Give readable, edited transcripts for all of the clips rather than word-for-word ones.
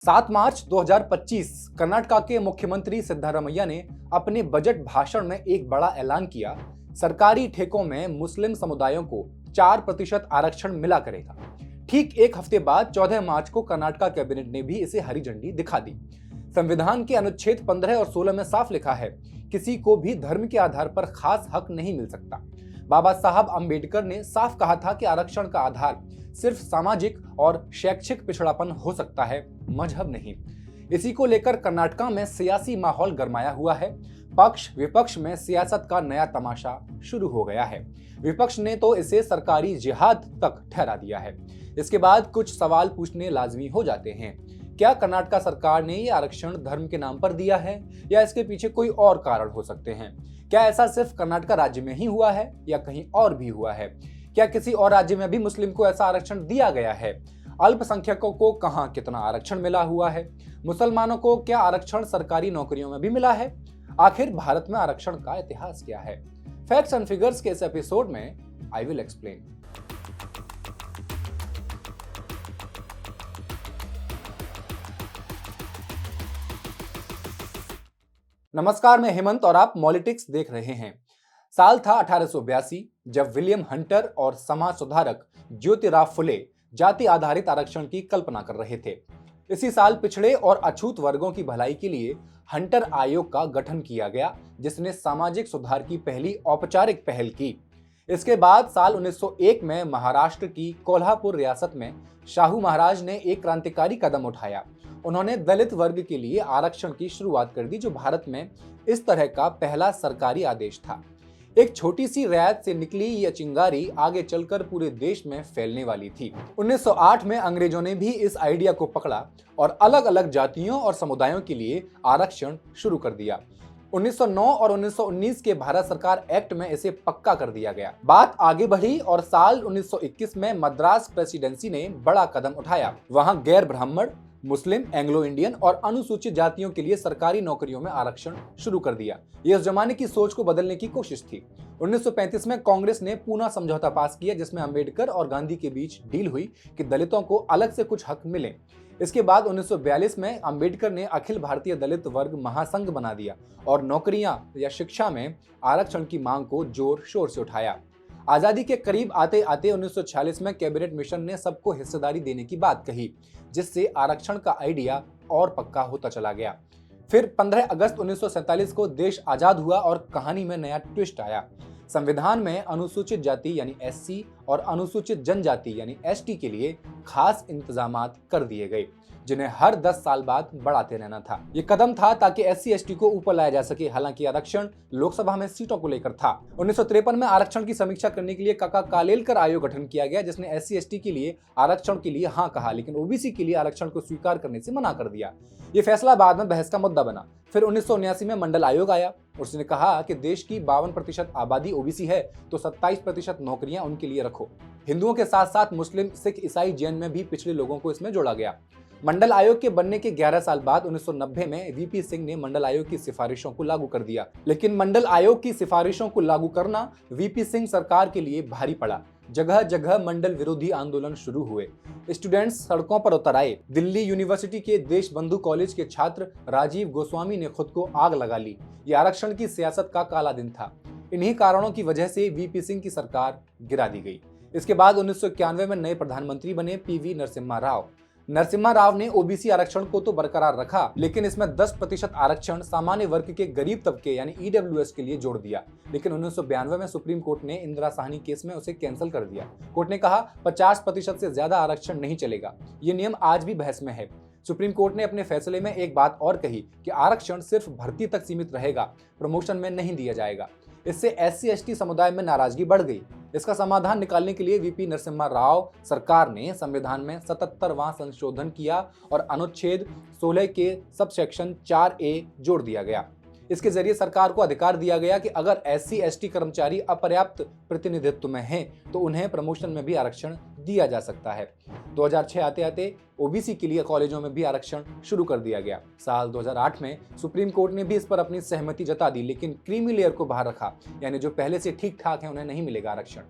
7 मार्च 2025 कर्नाटका के मुख्यमंत्री सिद्धारमैया ने अपने बजट भाषण में एक बड़ा ऐलान किया। सरकारी ठेकों में मुस्लिम समुदायों को 4% आरक्षण मिला करेगा। ठीक एक हफ्ते बाद 14 मार्च को कर्नाटका कैबिनेट ने भी इसे हरी झंडी दिखा दी। संविधान के अनुच्छेद 15 और 16 में साफ लिखा है, किसी को भी धर्म के आधार पर खास हक नहीं मिल सकता। बाबा साहब अंबेडकर ने साफ कहा था कि आरक्षण का आधार सिर्फ सामाजिक और शैक्षिक पिछड़ापन हो सकता है, मजहब नहीं। इसी को लेकर कर्नाटका में सियासी माहौल गरमाया हुआ है। पक्ष विपक्ष में सियासत का नया तमाशा शुरू हो गया है। विपक्ष ने तो इसे सरकारी जिहाद तक ठहरा दिया है। इसके बाद कुछ सवाल पूछने लाजमी हो जाते हैं। क्या कर्नाटका सरकार ने ये आरक्षण धर्म के नाम पर दिया है या इसके पीछे कोई और कारण हो सकते हैं? क्या ऐसा सिर्फ कर्नाटका राज्य में ही हुआ है या कहीं और भी हुआ है? क्या किसी और राज्य में भी मुस्लिम को ऐसा आरक्षण दिया गया है? अल्पसंख्यकों को कहां कितना आरक्षण मिला हुआ है? मुसलमानों को क्या आरक्षण सरकारी नौकरियों में भी मिला है? आखिर भारत में आरक्षण का इतिहास क्या है? फैक्ट्स एंड फिगर्स के इस एपिसोड में आई विल एक्सप्लेन। नमस्कार, मैं हेमंत और आप मॉलिटिक्स देख रहे हैं। साल था 1882 जब विलियम हंटर और समाज सुधारक ज्योतिराव फुले जाति आधारित आरक्षण की कल्पना कर रहे थे। इसी साल पिछड़े और अछूत वर्गों की भलाई के लिए हंटर आयोग का गठन किया गया, जिसने सामाजिक सुधार की पहली औपचारिक पहल की। इसके बाद साल 1901 में महाराष्ट्र की कोल्हापुर रियासत में शाहू महाराज ने एक क्रांतिकारी कदम उठाया। उन्होंने दलित वर्ग के लिए आरक्षण की शुरुआत कर दी, जो भारत में इस तरह का पहला सरकारी आदेश था। एक छोटी सी रियायत से निकली यह चिंगारी आगे चलकर पूरे देश में फैलने वाली थी। 1908 में अंग्रेजों ने भी इस आइडिया को पकड़ा और अलग अलग जातियों और समुदायों के लिए आरक्षण शुरू कर दिया। 1909 और 1919 के भारत सरकार एक्ट में इसे पक्का कर दिया गया। बात आगे बढ़ी और साल 1921 में मद्रास प्रेसिडेंसी ने बड़ा कदम उठाया। वहां गैर ब्राह्मण, मुस्लिम, एंग्लो इंडियन और अनुसूचित जातियों के लिए सरकारी नौकरियों में आरक्षण शुरू कर दिया। यह उस जमाने की सोच को बदलने की कोशिश थी। 1935 में कांग्रेस ने पूना समझौता पास किया, जिसमें अंबेडकर और गांधी के बीच डील हुई कि दलितों को अलग से कुछ हक मिले। इसके बाद 1942 में अंबेडकर ने अखिल भारतीय दलित वर्ग महासंघ बना दिया और नौकरियां या शिक्षा में आरक्षण की मांग को जोर शोर से उठाया। आजादी के करीब आते आते 1946 में कैबिनेट मिशन ने सबको हिस्सेदारी देने की बात कही, जिससे आरक्षण का आइडिया और पक्का होता चला गया। फिर 15 अगस्त 1947 को देश आजाद हुआ और कहानी में नया ट्विस्ट आया। संविधान में अनुसूचित जाति यानी एससी और अनुसूचित जनजाति यानी एसटी के लिए खास इंतजामात कर दिए गए, जिन्हें हर 10 साल बाद बढ़ाते रहना था। ये कदम था ताकि एससी एसटी को ऊपर लाया जा सके। हालांकि आरक्षण लोकसभा में सीटों को लेकर था। 1953 में आरक्षण की समीक्षा करने के लिए काका कालेलकर आयोग गठन किया गया, जिसने एससी एसटी के लिए आरक्षण के लिए हाँ कहा, लेकिन ओबीसी के लिए आरक्षण को स्वीकार करने से मना कर दिया। ये फैसला बाद में बहस का मुद्दा बना। फिर 1979 में मंडल आयोग आया। उसने कहा कि देश की 52% आबादी ओबीसी है तो 27% नौकरियां उनके लिए रखो। हिंदुओं के साथ साथ मुस्लिम, सिख, ईसाई, जैन में भी पिछड़े लोगों को इसमें जोड़ा गया। मंडल आयोग के बनने के 11 साल बाद 1990 में वीपी सिंह ने मंडल आयोग की सिफारिशों को लागू कर दिया। लेकिन मंडल आयोग की सिफारिशों को लागू करना वीपी सिंह सरकार के लिए भारी पड़ा। जगह जगह मंडल विरोधी आंदोलन शुरू हुए। स्टूडेंट्स सड़कों पर उतर आए। दिल्ली यूनिवर्सिटी के देशबंधु कॉलेज के छात्र राजीव गोस्वामी ने खुद को आग लगा ली। ये आरक्षण की सियासत का काला दिन था। इन्हीं कारणों की वजह से वीपी सिंह की सरकार गिरा दी गई। इसके बाद 1991 में नए प्रधानमंत्री बने पीवी नरसिम्हा राव। नरसिम्हा राव ने ओबीसी आरक्षण को तो बरकरार रखा, लेकिन इसमें 10% आरक्षण सामान्य वर्ग के गरीब तबके यानी ईडब्ल्यूएस के लिए जोड़ दिया। लेकिन 1992 में सुप्रीम कोर्ट ने इंदिरा साहनी केस में उसे कैंसिल कर दिया। कोर्ट ने कहा 50% से ज्यादा आरक्षण नहीं चलेगा। ये नियम आज भी बहस में है। सुप्रीम कोर्ट ने अपने फैसले में एक बात और कही कि आरक्षण सिर्फ भर्ती तक सीमित रहेगा, प्रमोशन में नहीं दिया जाएगा। इससे एससी एसटी समुदाय में नाराजगी बढ़ गई। इसका समाधान निकालने के लिए वीपी नरसिम्हा राव सरकार ने संविधान में 77वां संशोधन किया और अनुच्छेद 16 के सबसेक्शन 4A जोड़ दिया गया। इसके जरिए सरकार को अधिकार दिया गया कि अगर एससी एसटी कर्मचारी अपर्याप्त प्रतिनिधित्व में हैं तो उन्हें प्रमोशन में भी आरक्षण दिया जा सकता है। 2006 आते आते ओबीसी के लिए कॉलेजों में भी आरक्षण शुरू कर दिया गया। साल 2008 में सुप्रीम कोर्ट ने भी इस पर अपनी सहमति जता दी, लेकिन क्रीमी लेयर को बाहर रखा, यानी जो पहले से ठीक ठाक है उन्हें नहीं मिलेगा आरक्षण।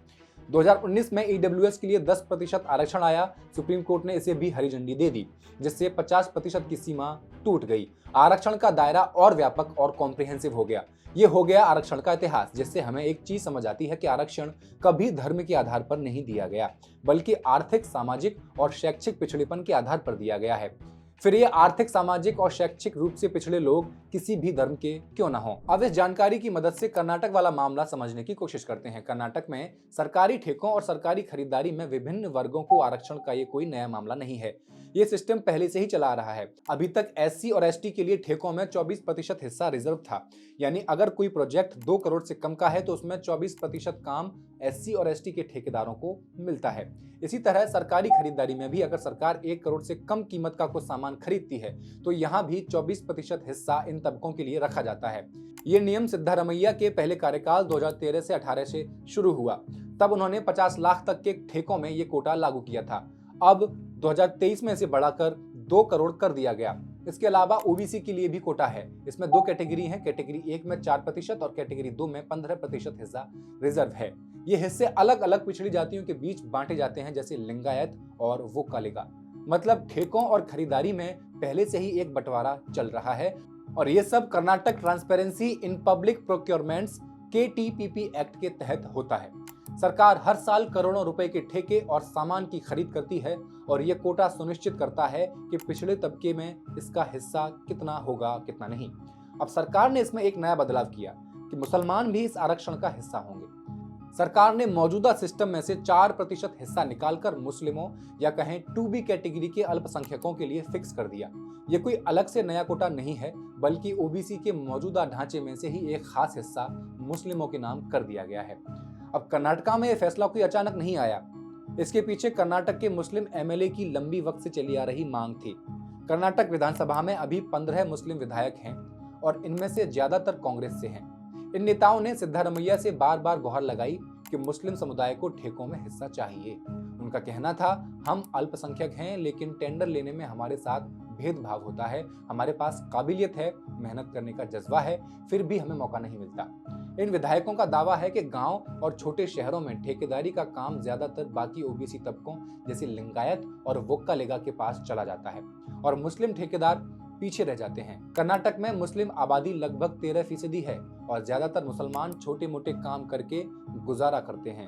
2019 में ईडब्ल्यूएस के लिए 10% आरक्षण आया। सुप्रीम कोर्ट ने इसे भी हरी झंडी दे दी, जिससे 50% की सीमा टूट गई। आरक्षण का दायरा और व्यापक और कॉम्प्रिहेंसिव हो गया। ये हो गया आरक्षण का इतिहास, जिससे हमें एक चीज समझ आती है कि आरक्षण कभी धर्म के आधार पर नहीं दिया गया, बल्कि आर्थिक, सामाजिक और शैक्षिक पिछड़ेपन के आधार पर दिया गया है। फिर ये आर्थिक, सामाजिक और शैक्षिक रूप से पिछड़े लोग किसी भी धर्म के क्यों ना हो। अब इस जानकारी की मदद से कर्नाटक वाला मामला समझने की कोशिश करते हैं। कर्नाटक में सरकारी ठेकों और सरकारी खरीदारी में विभिन्न वर्गों को आरक्षण का ये कोई नया मामला नहीं है। ये सिस्टम पहले से ही चला आ रहा है। अभी तक एससी और एसटी के लिए ठेकों में 24% हिस्सा रिजर्व था। यानी अगर कोई प्रोजेक्ट 2 करोड़ से कम का है तो उसमें 24% काम एससी और एसटी के ठेकेदारों को मिलता है। इसी तरह सरकारी खरीदारी में भी अगर सरकार 1 करोड़ से कम कीमत का कोई सामान खरीदती है तो यहाँ भी 24% हिस्सा इन तबकों के लिए रखा जाता है। ये नियम सिद्धारमैया के पहले कार्यकाल 2013 से 18 से शुरू हुआ। तब उन्होंने 50 लाख तक के ठेकों में ये कोटा लागू किया था। अब 2023 में इसे बढ़ाकर 2 करोड़ कर दिया गया। इसके अलावा ओबीसी के लिए भी कोटा है। इसमें 2 कैटेगरी हैं। कैटेगरी 1 में 4% और कैटेगरी 2 में 15% हिस्सा रिजर्व है। ये हिस्से अलग अलग पिछड़ी जातियों के बीच बांटे जाते हैं, जैसे लिंगायत और वोक्कालिगा। मतलब ठेकों और खरीदारी में पहले से ही एक बंटवारा चल रहा है। और ये सब Karnataka transparency in public procurements KTPP act के तहत होता है। सरकार हर साल करोड़ों रुपए के ठेके और सामान की खरीद करती है और यह कोटा सुनिश्चित करता है कि पिछड़े तबके में इसका हिस्सा कितना होगा, कितना नहीं। अब सरकार ने इसमें एक नया बदलाव किया कि मुसलमान भी इस आरक्षण का हिस्सा होंगे। सरकार ने मौजूदा सिस्टम में से 4% हिस्सा निकालकर मुस्लिमों या कहें 2B कैटेगरी के अल्पसंख्यकों के लिए फिक्स कर दिया। ये कोई अलग से नया कोटा नहीं है, बल्कि ओबीसी के मौजूदा ढांचे में से ही एक खास हिस्सा मुस्लिमों के नाम कर दिया गया है। अब कर्नाटका में यह फैसला कोई अचानक नहीं आया। इसके पीछे कर्नाटक के मुस्लिम एमएलए की लंबी वक्त से चली आ रही मांग थी। कर्नाटक विधानसभा में अभी 15 मुस्लिम विधायक हैं और इनमें से ज्यादातर कांग्रेस से हैं। इन नेताओं ने सिद्धारमैया से बार बार गुहार लगाई कि मुस्लिम समुदाय को ठेकों में हिस्सा चाहिए। उनका कहना था, हम अल्पसंख्यक हैं लेकिन टेंडर लेने में हमारे साथ भेदभाव होता है। हमारे पास काबिलियत है, मेहनत करने का जज्बा है, फिर भी हमें मौका नहीं मिलता। इन विधायकों का दावा है कि गांव और छोटे शहरों में ठेकेदारी का काम ज्यादातर बाकी ओबीसी तबकों जैसे लिंगायत और वोक्कालिगा के पास चला जाता है और मुस्लिम ठेकेदार पीछे रह जाते हैं। कर्नाटक में मुस्लिम आबादी लगभग 13% है और ज्यादातर मुसलमान छोटे मोटे काम करके गुजारा करते हैं।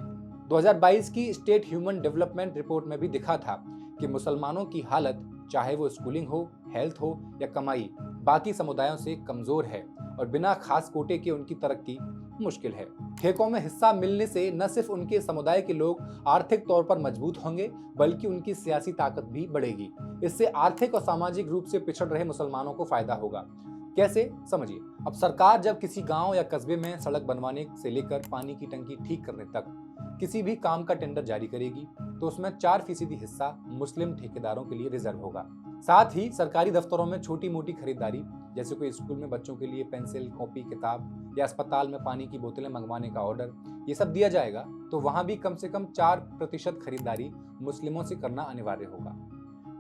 2022 की स्टेट ह्यूमन डेवलपमेंट रिपोर्ट में भी दिखा था कि मुसलमानों की हालत, चाहे वो स्कूलिंग हो, हेल्थ हो या कमाई, बाकी समुदायों से कमजोर है और बिना खास कोटे के उनकी तरक्की मुश्किल है। ठेकों में हिस्सा मिलने से न सिर्फ उनके समुदाय के लोग आर्थिक तौर पर मजबूत होंगे, बल्कि उनकी सियासी ताकत भी बढ़ेगी। इससे आर्थिक और सामाजिक रूप से पिछड़ रहे मुसलमानों को फायदा होगा। कैसे, समझिए। अब सरकार जब किसी गांव या कस्बे में सड़क बनवाने से लेकर पानी की टंकी ठीक करने तक किसी भी काम का टेंडर जारी करेगी तो उसमें 4% हिस्सा मुस्लिम ठेकेदारों के लिए रिजर्व होगा। साथ ही सरकारी दफ्तरों में छोटी मोटी खरीदारी, जैसे कोई स्कूल में बच्चों के लिए पेंसिल, कॉपी, किताब या अस्पताल में पानी की बोतलें मंगवाने का ऑर्डर, ये सब दिया जाएगा तो वहां भी कम से कम 4% खरीदारी मुस्लिमों से करना अनिवार्य होगा।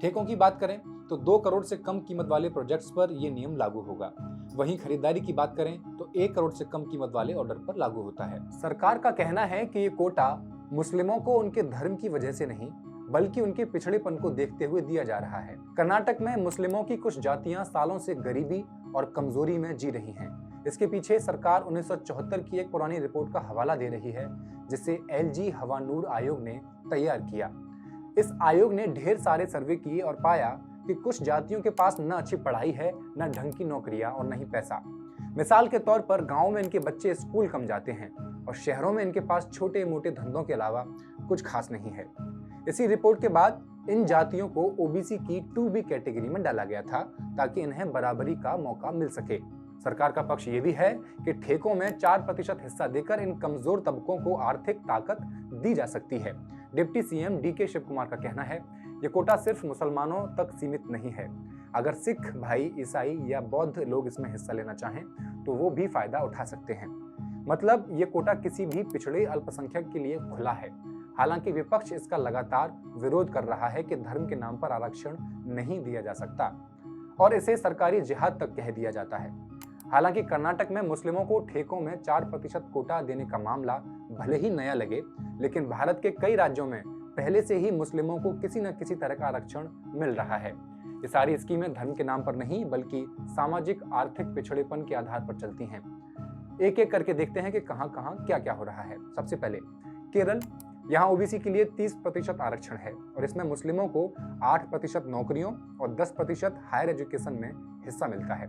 ठेकों की बात करें तो 2 करोड़ से कम कीमत वाले प्रोजेक्ट्स पर यह नियम लागू होगा। वहीं खरीदारी की बात करें तो 1 करोड़ से कम कीमत वाले ऑर्डर पर लागू होता है। सरकार का कहना है कि ये कोटा मुस्लिमों को उनके धर्म की वजह से नहीं, बल्कि उनके पिछड़ेपन को देखते हुए दिया जा रहा है। कर्नाटक में मुस्लिमों की कुछ जातियां सालों से गरीबी और कमजोरी में जी रही हैं। इसके पीछे सरकार 1974 की एक पुरानी रिपोर्ट का हवाला दे रही है, जिसे LG हवानूर आयोग ने तैयार किया। इस आयोग ने ढेर सारे सर्वे किए और पाया कि कुछ जातियों के पास न अच्छी पढ़ाई है, न ढंग की नौकरियां और न ही पैसा। मिसाल के तौर पर गाँव में इनके बच्चे स्कूल कम जाते हैं और शहरों में इनके पास छोटे मोटे धंधों के अलावा कुछ खास नहीं है। इसी रिपोर्ट के बाद इन जातियों को ओबीसी की 2B कैटेगरी में डाला गया था ताकि इन्हें बराबरी का मौका मिल सके। सरकार का पक्ष ये भी है कि ठेकों में 4% हिस्सा देकर इन कमजोर तबकों को आर्थिक ताकत दी जा सकती है। Deputy CM DK Shiv Kumar का कहना है, ये कोटा सिर्फ मुसलमानों तक सीमित नहीं है। अगर सिख भाई, ईसाई या बौद्ध लोग इसमें हिस्सा लेना चाहें तो वो भी फायदा उठा सकते हैं। मतलब ये कोटा किसी भी पिछड़े अल्पसंख्यक के लिए खुला है। हालांकि विपक्ष इसका लगातार विरोध कर रहा है कि धर्म के नाम पर आरक्षण नहीं दिया जा सकता और इसे सरकारी जिहाद तक कह दिया जाता है। हालांकि कर्नाटक में मुस्लिमों को ठेकों में 4% कोटा देने का मामला भले ही नया लगे, लेकिन भारत के कई राज्यों में पहले से ही मुस्लिमों को किसी न किसी तरह का आरक्षण मिल रहा है। ये सारी स्कीमें धर्म के नाम पर नहीं, बल्कि सामाजिक आर्थिक पिछड़ेपन के आधार पर चलती हैं। एक एक करके देखते हैं कि कहां कहां क्या क्या हो रहा है। सबसे पहले केरल, यहाँ ओबीसी के लिए 30% आरक्षण है और इसमें मुस्लिमों को 8% नौकरियों और 10% हायर एजुकेशन में हिस्सा मिलता है।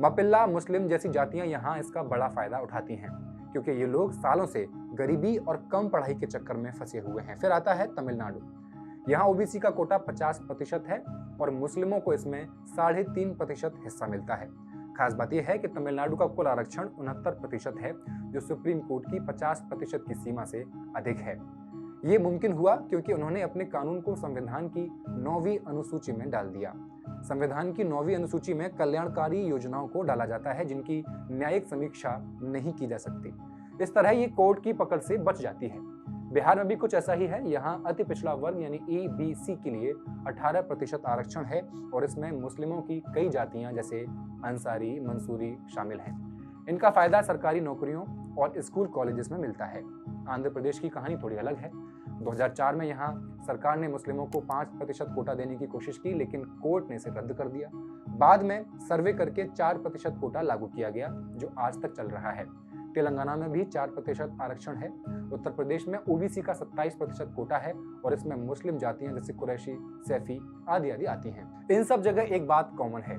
मपिल्ला मुस्लिम जैसी जातियां यहाँ इसका बड़ा फायदा उठाती हैं, क्योंकि ये लोग सालों से गरीबी और कम पढ़ाई के चक्कर में फंसे हुए हैं। फिर आता है तमिलनाडु, यहाँ ओबीसी का कोटा 50% है और मुस्लिमों को इसमें 3.5% हिस्सा मिलता है। खास बात यह है कि तमिलनाडु का कुल आरक्षण 69% है, जो सुप्रीम कोर्ट की 50% की सीमा से अधिक है। ये मुमकिन हुआ क्योंकि उन्होंने अपने कानून को संविधान की 9वीं अनुसूची में डाल दिया। संविधान की 9वीं अनुसूची में कल्याणकारी योजनाओं को डाला जाता है जिनकी न्यायिक समीक्षा नहीं की जा सकती। इस तरह ये कोर्ट की पकड़ से बच जाती है। बिहार में भी कुछ ऐसा ही है। यहाँ अति पिछड़ा वर्ग यानी EBC के लिए 18% आरक्षण है और इसमें मुस्लिमों की कई जातियां जैसे अंसारी, मंसूरी शामिल हैं। इनका फायदा सरकारी नौकरियों और स्कूल कॉलेजेस में मिलता है। आंध्र प्रदेश की कहानी थोड़ी अलग है। 2004 में यहाँ सरकार ने मुस्लिमों को 5% कोटा देने की कोशिश की, लेकिन कोर्ट ने इसे रद्द कर दिया। बाद में सर्वे करके 4% कोटा लागू किया गया, जो आज तक चल रहा है। तेलंगाना में भी 4% आरक्षण है। उत्तर प्रदेश में ओबीसी का 27% कोटा है और इसमें मुस्लिम जातियां जैसे कुरैशी, सैफी आदि आदि आती हैं। इन सब जगह एक बात कॉमन है,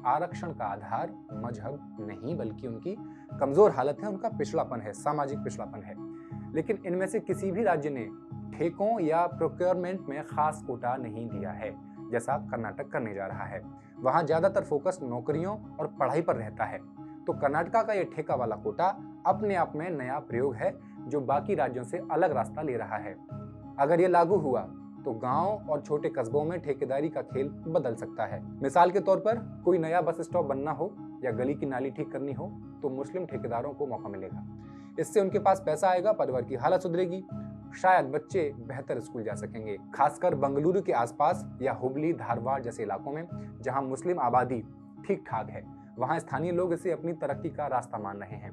आरक्षण का आधार मजहब नहीं, बल्कि उनकी कमजोर हालत है, उनका पिछड़ापन है, सामाजिक पिछड़ापन है। लेकिन इनमें से किसी भी राज्य ने ठेकों या प्रोक्योरमेंट में खास कोटा नहीं दिया है, जैसा कर्नाटक करने जा रहा है। वहां ज्यादातर फोकस नौकरियों और पढ़ाई पर रहता है। तो कर्नाटक का यह ठेका वाला कोटा अपने आप में नया प्रयोग है, जो बाकी राज्यों से अलग रास्ता ले रहा है। अगर ये लागू हुआ तो गांव और छोटे कस्बों में ठेकेदारी का खेल बदल सकता है। मिसाल के तौर पर कोई नया बस स्टॉप बनना हो या गली की नाली ठीक करनी हो तो मुस्लिम ठेकेदारों को मौका मिलेगा। इससे उनके पास पैसा आएगा, परिवार की हालत सुधरेगी, शायद बच्चे बेहतर स्कूल जा सकेंगे। खासकर बेंगलुरु के आसपास या हुबली, धारवाड़ जैसे इलाकों में जहां मुस्लिम आबादी ठीक ठाक है, वहां स्थानीय लोग इसे अपनी तरक्की का रास्ता मान रहे हैं।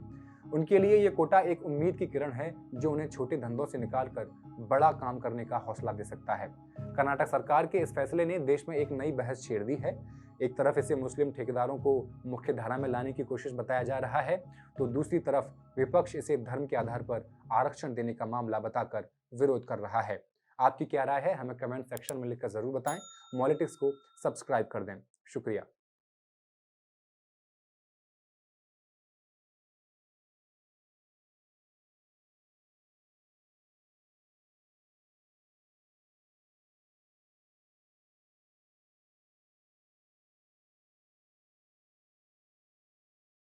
उनके लिए ये कोटा एक उम्मीद की किरण है, जो उन्हें छोटे धंधों से निकालकर बड़ा काम करने का हौसला दे सकता है। कर्नाटक सरकार के इस फैसले ने देश में एक नई बहस छेड़ दी है। एक तरफ इसे मुस्लिम ठेकेदारों को मुख्य धारा में लाने की कोशिश बताया जा रहा है, तो दूसरी तरफ विपक्ष इसे धर्म के आधार पर आरक्षण देने का मामला बताकर विरोध कर रहा है। आपकी क्या राय है, हमें कमेंट सेक्शन में लिखकर जरूर बताएं। मॉलिटिक्स को सब्सक्राइब कर दें। शुक्रिया।